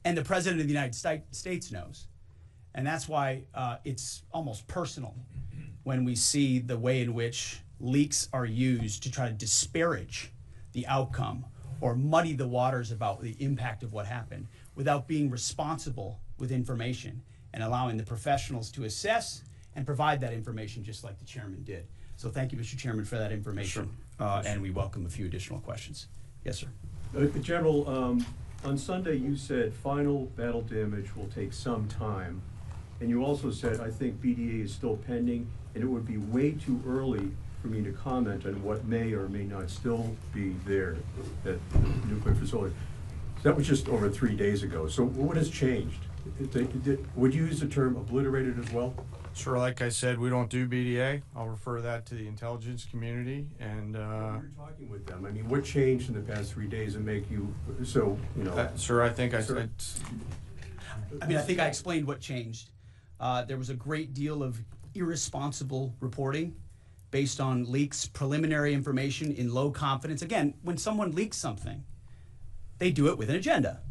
And the President of the United States knows. And that's why it's almost personal when we see the way in which leaks are used to try to disparage the outcome or muddy the waters about the impact of what happened without being responsible with information and allowing the professionals to assess and provide that information just like the chairman did. So thank you, Mr. Chairman, for that information. Sure. And we welcome a few additional questions. Yes, sir. General, on Sunday you said final battle damage will take some time. And you also said, I think BDA is still pending, and it would be way too early for me to comment on what may or may not still be there at the nuclear facility. That was just over 3 days ago. So what has changed? Would you use the term obliterated as well? Sure, like I said, we don't do BDA. I'll refer that to the intelligence community. And you're talking with them. I mean, what changed in the past 3 days and make you so, you know? Sir, I think I said. I mean, I think I explained what changed. There was a great deal of irresponsible reporting based on leaks, preliminary information in low confidence. Again, when someone leaks something, they do it with an agenda.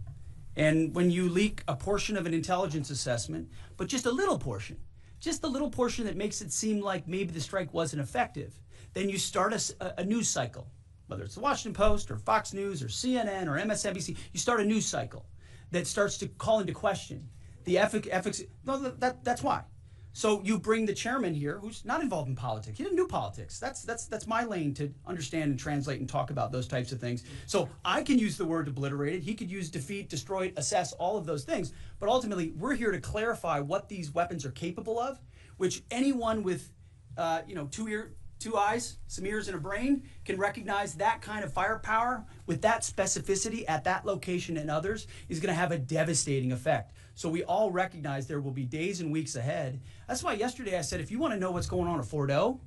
And when you leak a portion of an intelligence assessment, but just a little portion that makes it seem like maybe the strike wasn't effective, then you start a news cycle, whether it's the Washington Post or Fox News or CNN or MSNBC, you start a news cycle that starts to call into question the ethics. No, that's why. So you bring the chairman here, who's not involved in politics. He didn't do politics. That's my lane to understand and translate and talk about those types of things. So I can use the word obliterated. He could use defeat, destroy, assess, all of those things. But ultimately, we're here to clarify what these weapons are capable of, which anyone with, two eyes, some ears, and a brain can recognize that kind of firepower with that specificity at that location and others is going to have a devastating effect. So we all recognize there will be days and weeks ahead. That's why yesterday I said, if you want to know what's going on at Fordo,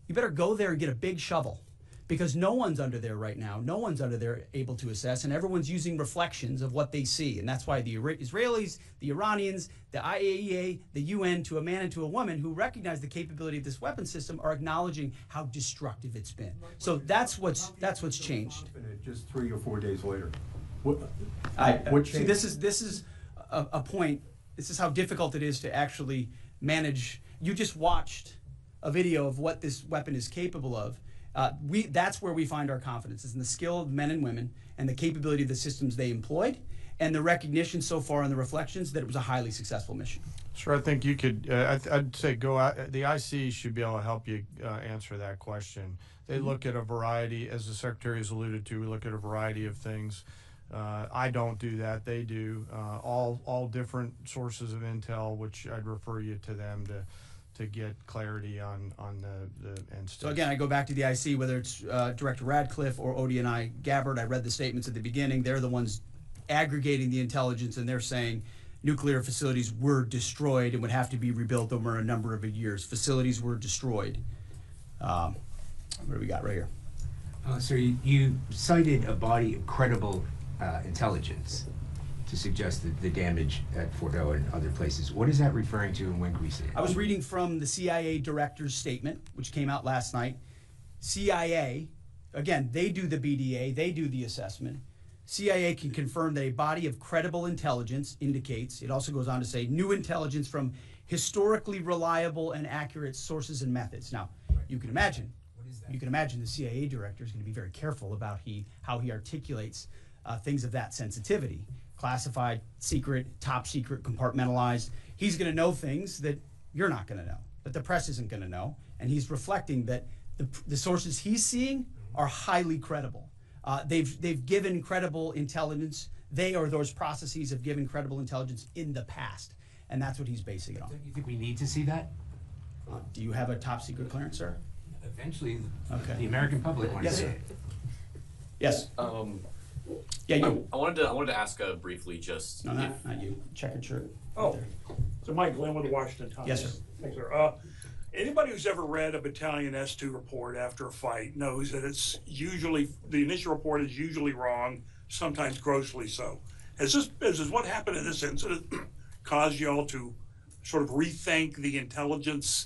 you better go there and get a big shovel, because no one's under there right now. No one's under there able to assess, and everyone's using reflections of what they see. And that's why the Israelis, the Iranians, the IAEA, the UN, to a man and to a woman who recognize the capability of this weapon system, are acknowledging how destructive it's been. So that's what's changed. Just 3 or 4 days later, what changed? See, this is a point. This is how difficult it is to actually manage. You just watched a video of what this weapon is capable of. That's where we find our confidence, is in the skill of men and women and the capability of the systems they employed, and the recognition so far in the reflections that it was a highly successful mission. Sure, I think you could, I'd say go out, the IC should be able to help you answer that question. They look at a variety, as the Secretary has alluded to, we look at a variety of things. I don't do that, they do. All different sources of intel, which I'd refer you to them to get clarity on the instance. So again, I go back to the IC, whether it's Director Radcliffe or ODNI Gabbard. I read the statements at the beginning. They're the ones aggregating the intelligence, and they're saying nuclear facilities were destroyed and would have to be rebuilt over a number of years. Facilities were destroyed. What do we got right here? So you cited a body of credible intelligence to suggest the damage at Fordo and other places. What is that referring to, and when can we see it? I was reading from the CIA director's statement, which came out last night. CIA, again, they do the BDA, they do the assessment. CIA can confirm that a body of credible intelligence indicates, it also goes on to say, new intelligence from historically reliable and accurate sources and methods. Now, you can imagine, the CIA director is going to be very careful about how he articulates things of that sensitivity. Classified, secret, top secret, compartmentalized. He's going to know things that you're not going to know, that the press isn't going to know, and he's reflecting that the sources he's seeing are highly credible. They've given credible intelligence. They or those processes have given credible intelligence in the past, and that's what he's basing it on. Do you think we need to see that? Do you have a top secret clearance, sir? Eventually, okay. The American public wants to see it. Yes. Yeah, you. I wanted to ask briefly, just no, not you. Checkered shirt. Oh, right, so Mike Glenn with the Washington Times. Yes, sir. Thanks, sir. Anybody who's ever read a Battalion S2 report after a fight knows that it's usually, the initial report is usually wrong, sometimes grossly so. Has what happened in this incident caused y'all to sort of rethink the intelligence